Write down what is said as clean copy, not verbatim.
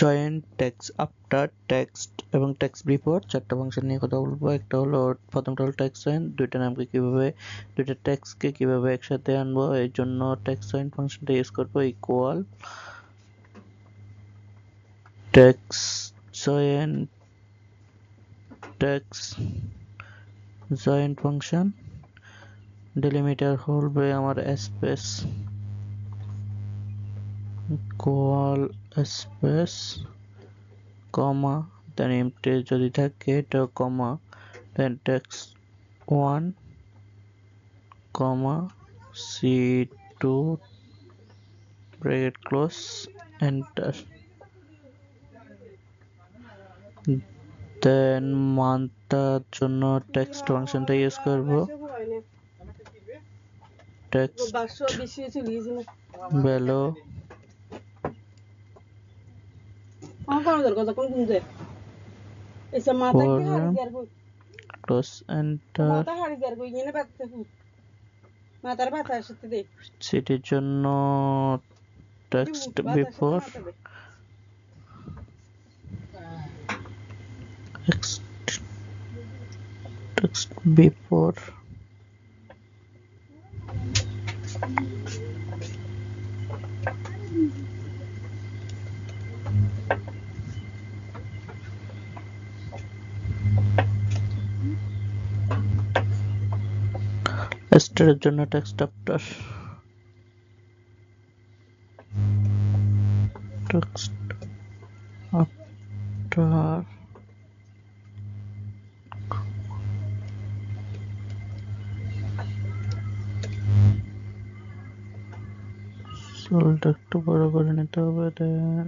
Joint text after text এবং text before চারটা function নিয়ে কথা বলবো। একটা হলো প্রথমটা হলো টেক্সট জয়েন্ট, দুইটা টেক্সটকে কিভাবে একসাথে আনবো এর জন্য টেক্সট জয়েন্ট ফাংশনটা ইউজ করবো। Equal text joint function, delimiter হবে আমার স্পেস, ইকুয়াল স্পেস কমা, দেন এমটি যদি থাকে এটা কমা, দেন টেক্সট 1 কমা c2 ব্র্যাকেট ক্লোজ, এন্টার। দেন মানটার জন্য টেক্সট ফাংশনটা ইউজ করব, টেক্সট ভ্যালু ক্লোজ, এন্টার। সিটির জন্য টেক্সট বিফোর স্টারের জন্য টেক্সট আফটার, টেক্সট আফটার সোলটা একটু বড় করে নিতে হবে। দেন